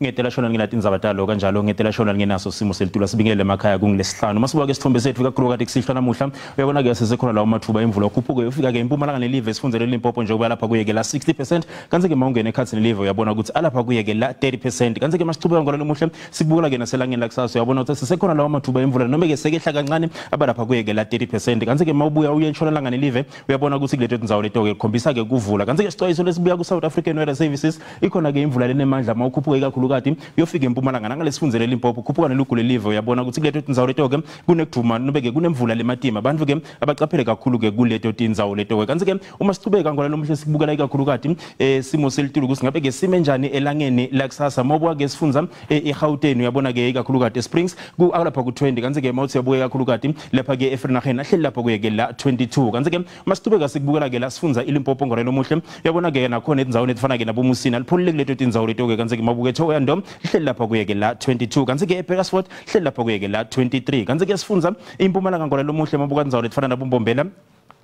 ngedela shona ngina Tindzaba talo kanjalo ngedela shona ngenaso Simo selitulu sibingelele emakhaya kungilesihlanu masibuka ke sithombe sethu kakhulu kade kusihlwa namuhla uyabona ke sesekhona la umathuba imvula okhuphuke ufika ke impumalanga nelive sifundzele Limpopo nje kuba lapha kuye ke la 60% kanti ke mawungena ekhathini live uyabona ukuthi alapha kuye ke la 30% kanti ke masixhubeka ngolalo muhle sikubukela ke naselangeni lakusasa uyabona ukuthi sesekhona la umathuba imvula noma ke sekehla kancane abalapha kuye ke la 30% kanti ke mawubuya uye entshonalanga nelive uyabona ukuthi kuletho Tindzaba leto ke khombisa ke kuvula kanti ke sixwayiso lesibuya ku South African Weather Services ikhona ke imvula lenemandla mawukhuphuke kakhulu kati uyofika empumalanga nangalesifundzele Limpopo khuphuka nelugule live uyabona ukuthi kuletho Tindzaba leto ke kunekuduma nobe ke kunemvula lematima abantu ke abacaphele kakhulu ke kuletho Tindzaba leto ke kanti ke uma sichubeka ngolalo muhle sikubukela kakhulu kati Simo selitulu ukuthi ngabe ke sime njani elangeni lakusasa mawubuka ke sifundza eGauteng uyabona ke kakhulu kati Springs ku alapha ku 20 kanti ke mawuthi uyabuka kakhulu kati lapha ke eFrenaghen ahleli lapha kuye ke la 22 kanti ke masicubeka sikubukela ke la sifundza iLimpopo ngolalo muhle uyabona ke nakhona Tindzaba nefana ke nabomusina lipholile kuletho Tindzaba leto ke kanti ke mabuke Thoya Ndom hleli lapha kuye ke la 22 kanti ke eBeresford hleli lapha kuye ke la 23 kanti ke sifundza impumalanga ngolalo muhle mabuka Tindzaba lefana nabombombela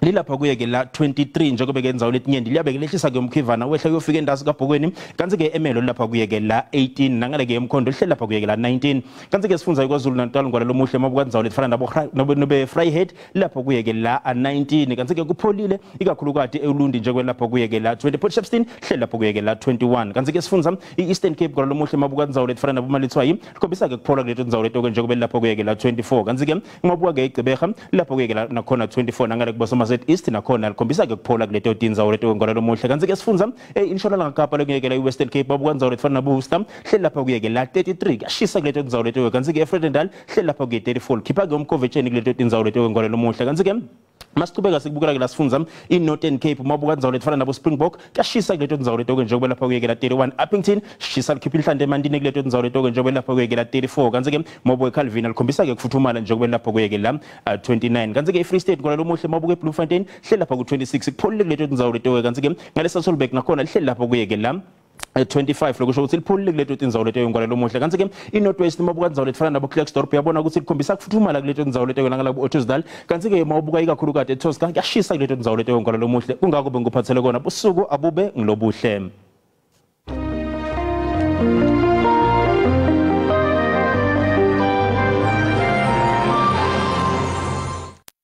lilapha kuye ke la 23 njengoba ke Tindzaba letinyenti liyabe ke lehlisa ke umkhivana wehla uyofika endazi kaBhokweni kanti ke emelo lapha kuye ke la 18 nangale ke emkhondo lihle lapha kuye ke la 19 kanti ke sifundza kwaZulu Natal ngolalo muhle mabuka Tindzaba lefana nabo Vryheid lapha kuye ke la 19 kanti ke kupholile ikakhulukati eUlundi njengoba lapha kuye ke la 20 Port Shepstone hle lapha kuye ke la 21 kanti ke sifundza iEastern Cape ngolalo muhle mabuka Tindzaba lefana nabo Malitswayi likhombisa ke kuphola kuletho Tindzaba leto njengoba lapha kuye ke la 24 kanti ke mabuka ke iGqeberha lapha kuye ke la nakhona 24 nangale kubasoma East nakhona likhombisa ke kuphola kuletho Tindzaba leto ngolalo muhle kanti ke sifundza intshonalanga Kapa lekuyeke la iWestern Cape babuka Tindzaba lefana nabo Worcester hle lapha kuyeke la 33 kashisa kuletho Tindzaba leto kanti ke eFredendal hle lapha kuye 34 khipha ke umkhovetsheni kuletho Tindzaba leto ngolalo muhle kanti ke masicubeka sikubukela ke la sifundza iNorthern Cape mabuka Tindzaba lefana nabo Springbok kashisa kuletho Tindzaba leto njengoba lapha kuyeke la 31 Uppington shisa likhipha inhlande emandini kuletho Tindzaba leto njengoba lapha kuyeke la 34 kanti ke mabuka eCalvin likhombisa ke kufuthumala njengoba lapha kuyeke la 29 kanti ke eFree State ngolalo muhle mabuka eBloemfontein hle lapha ku 26 kupholile kuletho Tindzaba leto kanti ke ngalesa Solberg nakhona hle lapha kuyeke la 25 lokusho ukuthi lipholile kuletho Tindzaba leto ngolalo muhle kanti ke iNorthwest mabuka Tindzaba lefana nabo Klerksdorp yabona ukuthi likhombisa kufuthumala kuletho Tindzaba leto nangala ku Ottosdal kanti ke mawubuka ikakhulu kade eTosca kuyashisa kuletho Tindzaba leto ngolalo muhle kungakho bengikuphathele kona busuku abube ngilobuhle